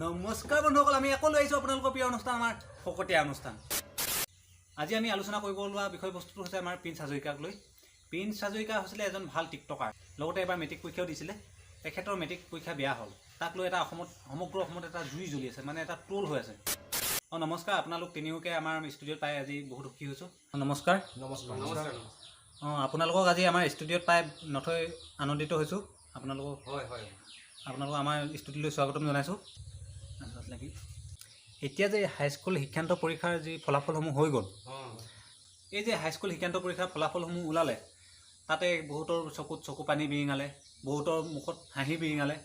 নমস্কাৰ বন্ধুসকল, আমি আকৌ লৈ আহিছোঁ আপোনালোকৰ প্ৰিয় অনুষ্ঠান, আমাৰ ফকতীয়া অনুষ্ঠান। আজি আমি আলোচনা কৰিব লোৱা বিষয়বস্তুটো হৈছে আমাৰ প্ৰিন্স হাজৰিকাক লৈ। প্ৰিন্স হাজৰিকা হৈছিলে এজন ভাল টিকটকাৰ, লগতে এবাৰ মেট্ৰিক পৰীক্ষাও দিছিলে। তেখেতৰ মেট্ৰিক পৰীক্ষা বেয়া হ'ল, তাক লৈ এটা সমগ্ৰ অসমত এটা জুই জ্বলি আছে, মানে এটা ট্ৰল হৈ আছে। নমস্কাৰ, আপোনালোক তিনিওকে আমাৰ ষ্টুডিঅ'ত পাই আজি বহুত সুখী হৈছোঁ। নমস্কাৰ। আপোনালোকক আজি আমাৰ ষ্টুডিঅ'ত পাই নথৈ আনন্দিত হৈছোঁ। আপোনালোকক আমাৰ ষ্টুডিঅ'লৈ স্বাগতম জনাইছোঁ। এতিয়া যে হাইস্কুল শিক্ষান্ত পৰীক্ষাৰ যি ফলাফলসমূহ হৈ গ'ল, এই যে হাইস্কুল শিক্ষান্ত পৰীক্ষাৰ ফলাফলসমূহ ওলালে, তাতে বহুতৰ চকুত চকু পানী বিৰিঙালে, বহুতৰ মুখত হাঁহি বিৰিঙালে।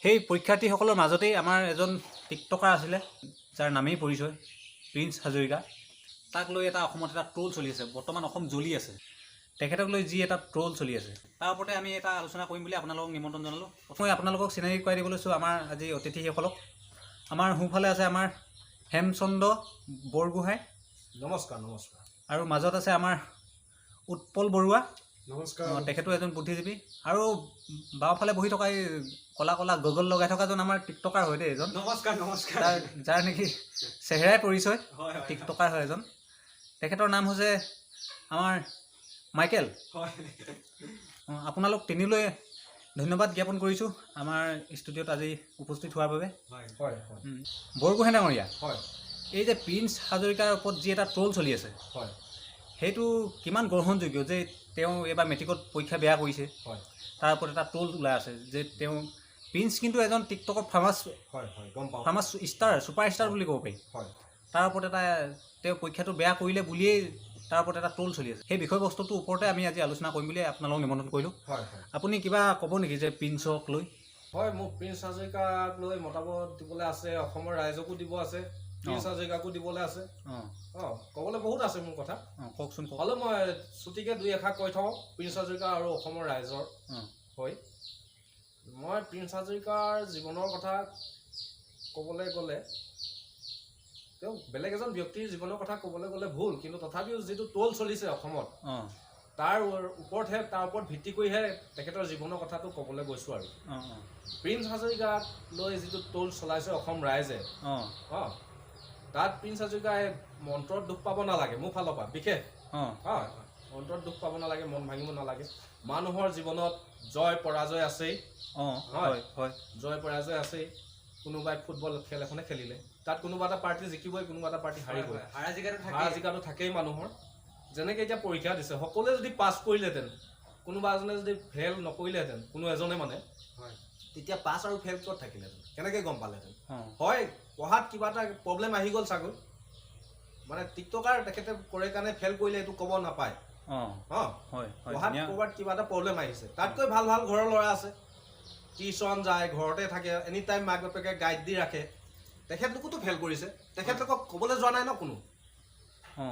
সেই পৰীক্ষাৰ্থীসকলৰ মাজতেই আমাৰ এজন টিকটকাৰ আছিলে, যাৰ নামেই পৰিচয় প্ৰিন্স হাজৰিকা। তাক লৈ এটা অসমত এটা ট্ৰল চলি আছে, বৰ্তমান অসম জ্বলি আছে। তেখেতক লৈ যি এটা ট্ৰল চলি আছে, তাৰ ওপৰতে আমি এটা আলোচনা কৰিম বুলি আপোনালোকক নিমন্ত্ৰণ জনালোঁ। প্ৰথমে আপোনালোকক চিনাকি কৰাই দিব লৈছোঁ আমাৰ আজি অতিথিসকলক। আমাৰ সোঁফালে আছে আমাৰ হেমচন্দ্ৰ বৰগোহাঁই। নমস্কাৰ। আৰু মাজত আছে আমাৰ উৎপল বৰুৱা। নমস্কাৰ। তেখেতো এজন বুদ্ধিজীৱী। আৰু বাওঁফালে বহি থকা এই ক'লা ক'লা গগল লগাই থকাজন আমাৰ টিকটকাৰ হয় দেই, এজন। নমস্কাৰ। যাৰ নেকি চেহেৰাই পৰিচয়, টিকটকাৰ হয় এজন। তেখেতৰ নাম হৈছে আমাৰ মাইকেল। আপোনালোক তিনিলৈ ধন্যবাদ জ্ঞাপন কৰিছোঁ আমাৰ ষ্টুডিঅ'ত আজি উপস্থিত হোৱাৰ বাবে। বৰগোহাঁই ডাঙৰীয়া, এই যে প্ৰিন্স হাজৰিকাৰ ওপৰত যি এটা ট্ৰল চলি আছে, সেইটো কিমান গ্ৰহণযোগ্য যে তেওঁ এইবাৰ মেট্ৰিকত পৰীক্ষা বেয়া কৰিছে? তাৰ ওপৰত এটা ট্ৰল ওলাই আছে যে তেওঁ প্ৰিন্স কিন্তু এজন টিকটকৰ ফেমাছ ষ্টাৰ, ছুপাৰ ষ্টাৰ বুলি ক'ব পাৰি। তাৰ ওপৰত এটা তেওঁ পৰীক্ষাটো বেয়া কৰিলে বুলিয়েই তাৰ ওপৰত এটা ট্ৰল চলি আছে। সেই বিষয়বস্তুটোৰ ওপৰতে আমি আজি আলোচনা কৰিম বুলি আপোনালোকক নিমন্ত্ৰণ কৰিলোঁ। আপুনি কিবা ক'ব নেকি যে প্ৰিন্সক লৈ? হয়, মোক প্ৰিন্স হাজৰিকাক লৈ মতামত দিবলৈ আছে, অসমৰ ৰাইজকো দিব আছে, প্ৰিন্স হাজৰিকাকো দিবলৈ আছে। ক'বলৈ বহুত আছে মোৰ কথা। কওকচোন। হ'লেও মই ছুটিকৈ দুই এষাৰ কৈ থওঁ প্ৰিন্স হাজৰিকা আৰু অসমৰ ৰাইজৰ হৈ। মই প্ৰিন্স হাজৰিকাৰ জীৱনৰ কথা ক'বলৈ গ'লে, তেওঁ বেলেগ এজন ব্যক্তিৰ জীৱনৰ কথা ক'বলৈ গ'লে ভুল, কিন্তু তথাপিও যিটো ট্ৰল চলিছে অসমত, তাৰ ওপৰত ভিত্তি কৰিহে তেখেতৰ জীৱনৰ কথাটো ক'বলৈ গৈছোঁ। আৰু প্ৰিন্স হাজৰিকাক লৈ যিটো ট্ৰল চলাইছে অসম ৰাইজে, তাত প্ৰিন্স হাজৰিকাই মন্ত্ৰত দুখ পাব নালাগে। মোৰ ফালৰ পৰা বিশেষ মন্ত্ৰত দুখ পাব নালাগে, মন ভাঙিব নালাগে। মানুহৰ জীৱনত জয় পৰাজয় আছেই। জয় পৰাজয় আছেই। কোনোবাই ফুটবল খেল এখনে খেলিলে, তাত কোনোবা এটা পাৰ্টি জিকিবই, কোনোবা এটা পাৰ্টি হাৰিবই। হাৰা জিকাটো থাকেই মানুহৰ। যেনেকৈ এতিয়া পৰীক্ষা দিছে, সকলোৱে যদি পাছ কৰিলেহেঁতেন, কোনোবা এজনে যদি ফেইল নকৰিলেহেঁতেন, কোনো এজনে মানে, তেতিয়া পাছ আৰু ফেইল ক'ত থাকিলেহেঁতেন, কেনেকৈ গম পালেহেঁতেন? হয়, পঢ়াত কিবা এটা প্ৰব্লেম আহি গ'ল চাগৈ, মানে টিকটকাৰ তেখেতে কৰে কাৰণে ফেইল কৰিলে এইটো ক'ব নাপায়। পঢ়াত ক'ৰবাত কিবা এটা প্ৰব্লেম আহিছে। তাতকৈ ভাল ভাল ঘৰৰ ল'ৰা আছে, টিউশ্যন যায়, ঘৰতে থাকে, এনি টাইম মাক বাপেকে গাইড দি ৰাখে। তেখেতলোকোতো ফেইল কৰিছে, তেখেতলোকক ক'বলৈ যোৱা নাই ন কোনো।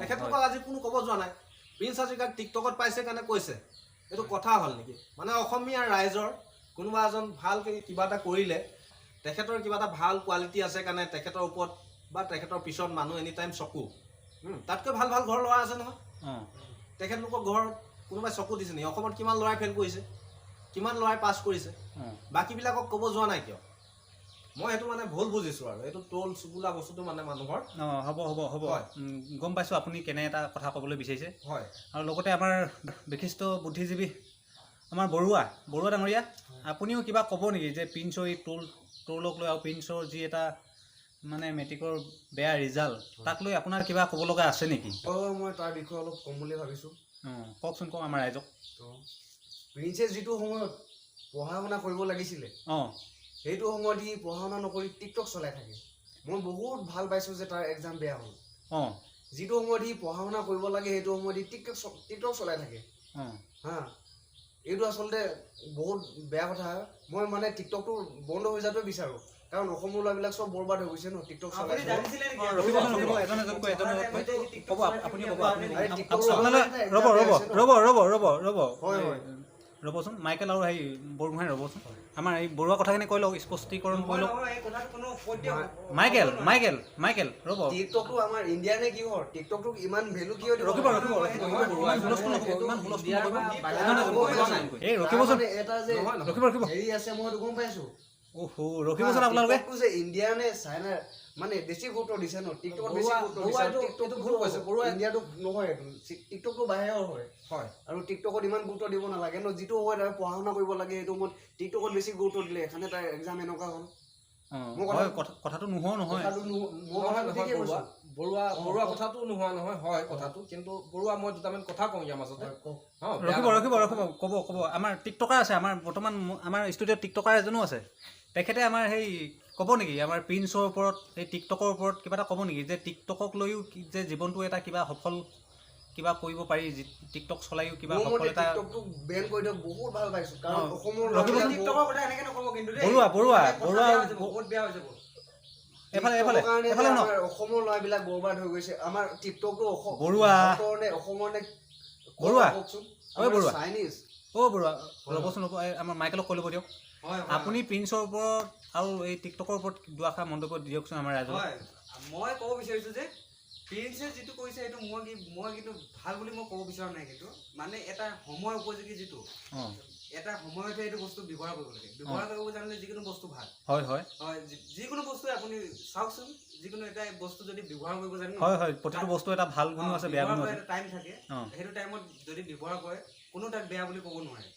তেখেতলোকক আজি কোনো ক'ব যোৱা নাই। প্ৰিন্স হাজৰিকাক টিকটকত পাইছে কাৰণে কৈছে, এইটো কথা হ'ল নেকি? মানে অসমীয়া ৰাইজৰ কোনোবা এজন ভালকৈ কিবা এটা কৰিলে, তেখেতৰ কিবা এটা ভাল কোৱালিটি আছে কাৰণে তেখেতৰ ওপৰত বা তেখেতৰ পিছত মানুহ এনি টাইম চকু। তাতকৈ ভাল ভাল ঘৰৰ ল'ৰা আছে নহয়। তেখেতলোকৰ ঘৰত কোনোবাই চকু দিছে নেকি? অসমত কিমান ল'ৰাই ফেইল কৰিছে, কিমান ল'ৰাই পাছ কৰিছে, বাকীবিলাকক ক'ব যোৱা নাই কিয়? মই সেইটো মানে ভুল বুজিছোঁ। আৰু এইটো ট্ৰল বোলা বস্তুটো মানে মানুহৰ হ'ব গম পাইছোঁ আপুনি কেনে এটা কথা ক'বলৈ বিচাৰিছে। আৰু লগতে আমাৰ বিশিষ্ট বুদ্ধিজীৱী আমাৰ বৰুৱা ডাঙৰীয়া, আপুনিও কিবা ক'ব নেকি যে প্ৰিন্সৰ এই ট্ৰলক লৈ, আৰু প্ৰিন্সৰ যি এটা মানে মেট্ৰিকৰ বেয়া ৰিজাল্ট, তাক লৈ আপোনাৰ কিবা ক'ব লগা আছে নেকি? মই তাৰ বিষয়ে অলপ ক'ম বুলি ভাবিছোঁ। কওকচোন, কওক আমাৰ ৰাইজক। প্ৰিন্সে যিটো সময়ত পঢ়া শুনা কৰিব লাগিছিলে, সেইটো সময়ত সি পঢ়া শুনা নকৰি টিকটক চলাই থাকে। মই বহুত ভাল পাইছোঁ যে তাৰ এক্সাম বেয়া হ'ল। যিটো সময়ত সি পঢ়া শুনা কৰিব লাগে, সেইটো সময়ত সি টিকটক চলাই থাকে। এইটো আচলতে বহুত বেয়া কথা। মই মানে টিকটকটো বন্ধ হৈ যোৱাটোৱে বিচাৰোঁ, কাৰণ অসমৰ ল'ৰাবিলাক চব বৰবাদ হৈ গৈছে ন টিকটক চলাই। ৰ'বচোন, মাইকেল আৰু সেই বৰগোহাঁই ৰ'বচোন, আমাৰ এই বৰুৱা কথাখিনি কৈ লওক, স্পষ্টীকৰণ কৰি লওক। মাইকেল ৰ'ব। টিকটকটো আমাৰ ইণ্ডিয়াৰ নে কিহৰ? টিকটকটোক ইমান ভেলু কিয় দিব? ৰখিবচোন, এটা যে হেৰি আছে মই গম পাইছোঁ, ওহো ৰখিবচোন আপোনালোকে টিকটকটো যে ইণ্ডিয়া নে চাইনা মানে বেছি গুৰুত্ব দিছে ন টিকটকত বেছি গুৰুত্ব বৰুৱা দিছে এইটো ভুল কৈছে বৰুৱা ইণ্ডিয়াটো নহয় টিকটকটো বাহিৰৰ হয় হয় আৰু টিকটকত ইমান গুৰুত্ব দিব নালাগে ন যিটো হয় তাৰ পঢ়া শুনা কৰিব লাগে সেইটো মই টিকটকত বেছি গুৰুত্ব দিলে এখানে তাৰ এক্সাম এনেকুৱা হ'ল হয় কথাটো নোহোৱা নহয় বৰুৱা কথাটো নোহোৱা নহয় হয় কথাটো কিন্তু বৰুৱা মই দুটামান কথা কওঁ ইয়াৰ মাজতে ৰখিব ক'ব আমাৰ টিকটকাৰ আছে আমাৰ বৰ্তমান আমাৰ ষ্টুডিঅ'ত টিকটকাৰ এজনো আছে তেখেতে আমাৰ সেই ক'ব নেকি আমাৰ প্ৰিন্সৰ ওপৰত এই টিকটকৰ ওপৰত কিবা এটা ক'ব নেকি যে টিকটকক লৈও যে জীৱনটো এটা কিবা সফল কিবা কৰিব পাৰি টিকটক চলাইও কিবা সফলতা টিকটকটো বেন কৰি দিয়ক বহুত ভাল পাইছো কাৰণ অসমৰ টিকটকৰ কথা এনেকে নকব কিন্তু দেই বৰুৱা বহুত বেয়া হৈ যাব এফালে অসমৰ ল'ৰাবিলাক বৰবাদ হৈ গৈছে আমাৰ টিকটকটো বৰুৱা চাইনিজ বৰুৱা ৰ'বচোন আমাৰ মাইকেলক কৈ ল'ব দিয়ক আপুনি প্ৰিন্সৰ ওপৰত আৰু এই টিকটকৰ ওপৰত দুআষাৰ মন্তব্য দিয়কচোন আমাৰ ৰাইজক মই ক'ব বিচাৰিছোঁ যে প্ৰিন্সে যিটো কৈছে সেইটো মই কিন্তু ভাল বুলি মই ক'ব বিচৰা নাই কিন্তু মানে এটা সময় উপযোগী যিটো এটা সময়তে এইটো বস্তু ব্যৱহাৰ কৰিব লাগে ব্যৱহাৰ কৰিব জানিলে যিকোনো বস্তু ভাল হয় যিকোনো বস্তু আপুনি চাওকচোন যিকোনো এটা বস্তু যদি ব্যৱহাৰ কৰিব জানে হয় প্ৰতিটো বস্তু এটা ভাল গুণ আছে বেয়া গুণ আছে এটা টাইম থাকে সেইটো টাইমত যদি ব্যৱহাৰ কৰে কোনো তাক বেয়া বুলি ক'ব নোৱাৰে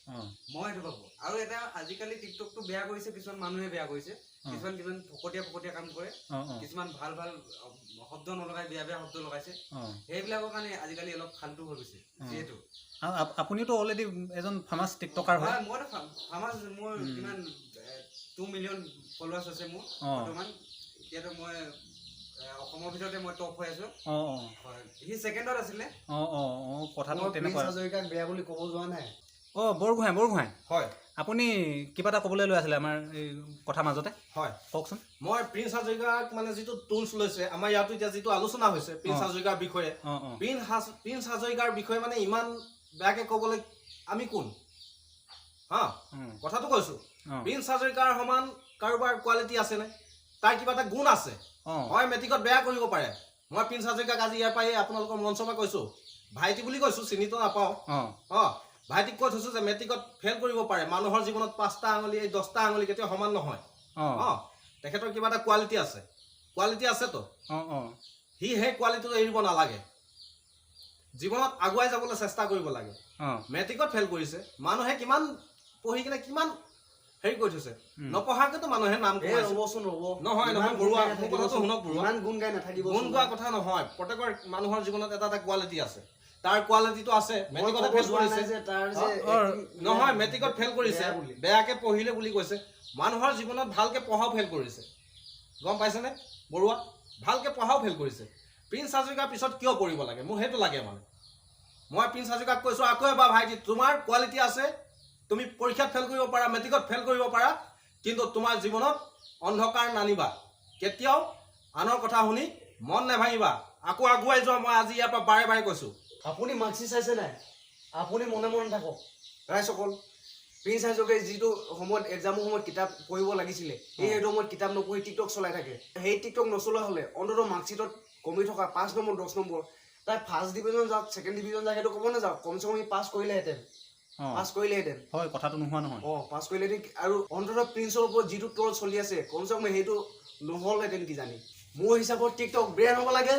মই সেইটো ভাবোঁ আৰু এটা আজিকালি টিকটকটো বেয়া কৰিছে কিছুমান মানুহে বেয়া কৰিছে কিছুমান ফকতীয়া কাম কৰে কিছুমান ভাল শব্দ নলগাই বেয়া শব্দ লগাইছে সেইবিলাকৰ কাৰণে আজিকালি অলপ ফাল্টু হৈ গৈছে যিহেতু আপুনিতো অলৰেডি এজন ফেমাছ টিকটকাৰ হয় মইতো ফেমাছ মোৰ কিমান 2 মিলিয়ন ফলোৱাৰ্ছ আছে মোৰ বৰ্তমান এতিয়াতো মই অসমৰ ভিতৰতে মই টপ হৈ আছো সি ছেকেণ্ডত আছিলে কথাটো তেনেকুৱা প্ৰিন্স হাজৰিকাক বেয়া বুলি ক'ব যোৱা নাই বৰগোহাঁই হয় আপুনি কিবা এটা ক'বলৈ লৈ আছিলে আমাৰ এই কথা মাজতে হয় কওকচোন মই প্ৰিন্স হাজৰিকাক মানে যিটো টুলছ লৈছে আমাৰ ইয়াতো এতিয়া যিটো আলোচনা হৈছে প্ৰিন্স হাজৰিকাৰ বিষয়ে প্ৰিন্স হাজৰিকাৰ বিষয়ে মানে ইমান বেয়াকে ক'বলৈ আমি কোন কথাটো কৈছো প্ৰিন্স হাজৰিকাৰ সমান কাৰোবাৰ কোৱালিটি আছেনে তাৰ কিবা এটা গুণ আছে হয় মেট্ৰিকত বেয়া কৰিব পাৰে মই প্ৰিন্স হাজৰিকাক আজি ইয়াৰ পৰাই আপোনালোকৰ মঞ্চৰ পৰা কৈছো ভাইটি বুলি কৈছো চিনিতো নাপাওঁ ভাইটিক কৈ থৈছো যে মেট্ৰিকত ফেইল কৰিব পাৰে মানুহৰ জীৱনত 5টা আঙুলি 10টা আঙুলি কেতিয়াও সমান নহয় তেখেতৰ কিবা এটা কোৱালিটি আছেতো সি সেই কোৱালিটিটো এৰিব নালাগে জীৱনত আগুৱাই যাবলৈ চেষ্টা কৰিব লাগে মেট্ৰিকত ফেইল কৰিছে মানুহে কিমান পঢ়ি কিনে কিমান হেৰি কৰি থৈছে নপঢ়াকেতো মানুহে নাম নহয় বৰুৱা কথাটো শুনক বৰুৱা গুণ গাই নাথাকিব গুণ গোৱা কথা নহয় প্ৰত্যেকৰ মানুহৰ জীৱনত এটা কোৱালিটি আছে তাৰ কোৱালিটিটো আছে মেট্ৰিকত ফেইল কৰিছে নহয় মেট্ৰিকত ফেইল কৰিছে বেয়াকে পঢ়িলে বুলি কৈছে মানুহৰ জীৱনত ভালকে পঢ়াও ফেইল কৰিছে গম পাইছেনে বৰুৱা ভালকে পঢ়াও ফেইল কৰিছে প্ৰিন্স হাজৰিকাৰ পিছত কিয় পঢ়িব লাগে মোৰ সেইটো লাগে মানে মই প্ৰিন্স হাজৰিকাক কৈছো আকৌ এবাৰ ভাইটি তোমাৰ কোৱালিটি আছে তুমি পৰীক্ষাত ফেইল কৰিব পাৰা মেট্ৰিকত ফেইল কৰিব পাৰা কিন্তু তোমাৰ জীৱনত অন্ধকাৰ নানিবা কেতিয়াও আনৰ কথা শুনি মন নেভাঙিবা আকৌ আগুৱাই যোৱা মই আজি ইয়াৰ পৰা বাৰে কৈছো আপুনি মাৰ্কশ্বিট চাইছে নাই আপুনি মনে থাকক ৰাইজসকল প্ৰিন্স হাজৰিকাই যিটো সময়ত এক্সামৰ সময়ত কিতাপ পঢ়িব লাগিছিলে সেইটো সময়ত কিতাপ নপঢ়ি টিকটক চলাই থাকে সেই টিকটক নচলোৱা হ'লে অন্ততঃ মাৰ্কশ্বিটত কমি থকা 5 নম্বৰ 10 নম্বৰ তাই ফাৰ্ষ্ট ডিভিজন যাওক ছেকেণ্ড ডিভিজন যাওক সেইটো ক'ব নাযাওক কমচে কম পাছ কৰিলেহেঁতেন হয় কথাটো নোহোৱা নহয় পাছ কৰিলেহেঁতেন আৰু অন্ততঃ প্ৰিন্সৰ ওপৰত যিটো ট্ৰল চলি আছে কমচে কম সেইটো নহ'লহেঁতেন কিজানি মোৰ হিচাপত টিকটক বেন হ'ব লাগে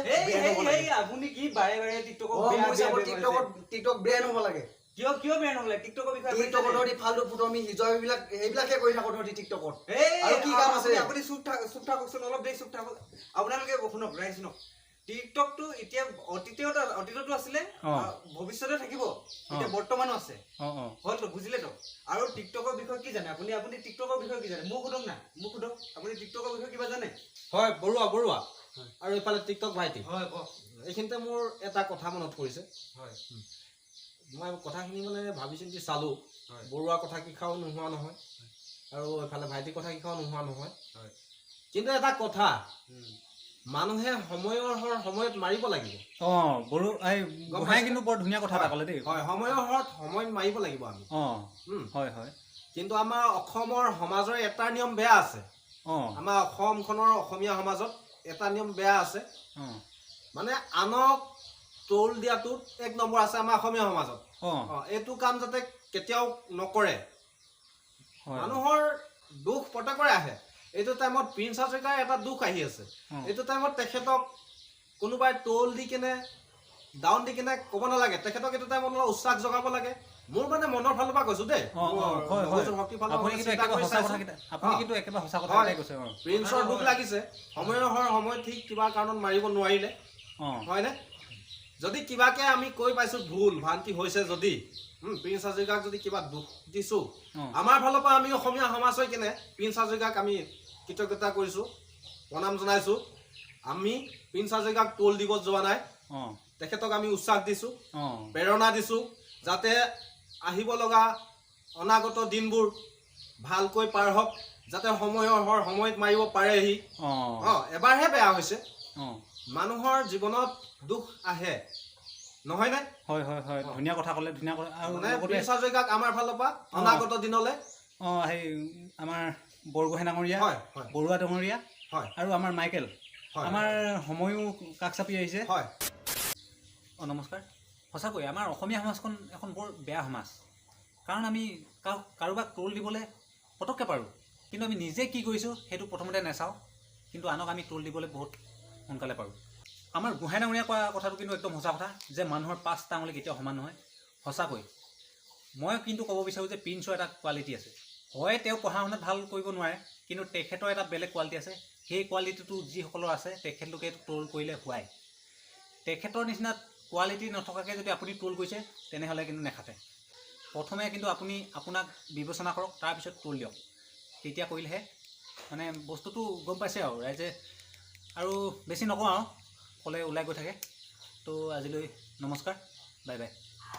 আপুনি কি বাৰে টিকটক বেন হ'ব লাগে কিয় বেন হ'ব লাগে টিকটকৰ বিষয়ে টিকটকত ধৰি ফাল্টু ফুটমি হিজৰ এইবিলাকে কৰি থাকো ধৰি টিকটকত আৰু কি কাম আছে আপুনি চুপ থাককচোন অলপ দেৰি চুপ থাকক আপোনালোকে শুনক ৰাইজ শুনক টিকটকটো এতিয়া অতীততো আছিলে ভৱিষ্যতে থাকিব এতিয়া বৰ্তমানো আছে হয়তো বুজিলেতো আৰু টিকটকৰ বিষয়ে কি জানে আপুনি টিকটকৰ বিষয়ে কি জানে মোক সোধক আপুনি টিকটকৰ বিষয়ে কিবা জানে হয় বৰুৱা আৰু এইফালে টিকটক ভাইটি হয় এইখিনিতে মোৰ এটা কথা মনত পৰিছে হয় মই কথাখিনি মানে ভাবি চিন্তি চালো বৰুৱা কথা কিখাও নোহোৱা নহয় আৰু এইফালে ভাইটিৰ কথা কিখাও নোহোৱা নহয় কিন্তু এটা কথা মানুহে সময়ত মাৰিব লাগিব কিন্তু বৰ ধুনীয়া কথা এটা ক'লে দেই হয় সময় মাৰিব লাগিব আমি হয় কিন্তু আমাৰ অসমৰ সমাজৰ এটা নিয়ম বেয়া আছে আমাৰ অসমখনৰ অসমীয়া সমাজত এটা নিয়ম বেয়া আছে মানে আনক ট্ৰল দিয়াটোত 1 নম্বৰ আছে আমাৰ অসমীয়া সমাজত এইটো কাম যাতে কেতিয়াও নকৰে মানুহৰ দুখ প্ৰত্যেকৰে আহে। এইটো টাইমত প্ৰিন্স হাজৰিকাৰ এটা দুখ আহি আছে। এইটো টাইমত তেখেতক কোনোবাই টোল দি কেনে ডাউন দি কেনে ক'ব নালাগে, তেখেতক এইটো টাইমত অলপ উৎসাহ জগাব লাগে। মোৰ মানে মনৰ ফালৰ পৰা কৈছো দেই, প্ৰিন্সৰ দুখ লাগিছে, সময় ঠিক কিবা কাৰণত মাৰিব নোৱাৰিলে, হয়নে? যদি কিবাকে আমি কৈ পাইছো ভুল ভ্ৰান্তি হৈছে, যদি প্ৰিন্স হাজৰিকাক যদি কিবা দুখ দিছো, আমাৰ ফালৰ পৰা আমি অসমীয়া সমাজ হৈ কেনে প্ৰিন্স হাজৰিকাক আমি কৃতজ্ঞতা কৰিছো, প্ৰণাম জনাইছো। আমি প্ৰিন্স হাজৰিকাক টোল দিব যোৱা নাই, তেখেতক আমি উৎসাহ দিছো, প্ৰেৰণা দিছো, যাতে আহিব লগা অনাগত দিনবোৰ ভালকৈ পাৰ হওক, যাতে সময়ত মাৰিব পাৰেহি। এবাৰহে বেয়া হৈছে, মানুহৰ জীৱনত দুখ আহে, নহয়নে? হয় হয় হয়, ধুনীয়া কথা ক'লে, ধুনীয়া কথা। আৰু প্ৰিন্স হাজৰিকাক আমাৰ ফালৰ পৰা অনাগত দিনলৈ সেই আমাৰ বৰগোহাঁই ডাঙৰীয়া, বৰুৱা ডাঙৰীয়া আৰু আমাৰ মাইকেল, আমাৰ সময়ো কাষ চাপি আহিছে। নমস্কাৰ। সঁচাকৈ আমাৰ অসমীয়া সমাজখন এখন বৰ বেয়া সমাজ। কাৰণ আমি কাৰোবাক টোল দিবলৈ পটককৈ পাৰোঁ, কিন্তু আমি নিজে কি কৰিছোঁ সেইটো প্ৰথমতে নাচাওঁ, কিন্তু আনক আমি টোল দিবলৈ বহুত সোনকালে পাৰোঁ। আমাৰ গোহাঁই ডাঙৰীয়া কোৱা কথাটো কিন্তু একদম সঁচা কথা, যে মানুহৰ 5টা আঙুলি কেতিয়াও সমান নহয়। সঁচাকৈ মই কিন্তু ক'ব বিচাৰোঁ যে প্ৰিন্সৰ এটা কোৱালিটি আছে। হয়, তেওঁ পঢ়া শুনাত ভাল কৰিব নোৱাৰে, কিন্তু তেখেতৰ এটা বেলেগ কোৱালিটি আছে। সেই কোৱালিটিটো যিসকলৰ আছে তেখেতলোকে টোল কৰিলে হোৱায়। তেখেতৰ নিচিনা কোৱালিটি নথকাকৈ যদি আপুনি টোল কৰিছে, তেনেহ'লে কিন্তু নেখাতে। প্ৰথমে কিন্তু আপুনি আপোনাক বিবেচনা কৰক, তাৰপিছত টোল দিয়ক। তেতিয়া কৰিলেহে মানে বস্তুটো গম পাইছে আৰু ৰাইজে। আৰু বেছি নকওঁ আৰু, ক'লে ওলাই গৈ থাকে। তো আজিলৈ নমস্কাৰ, বাই বাই।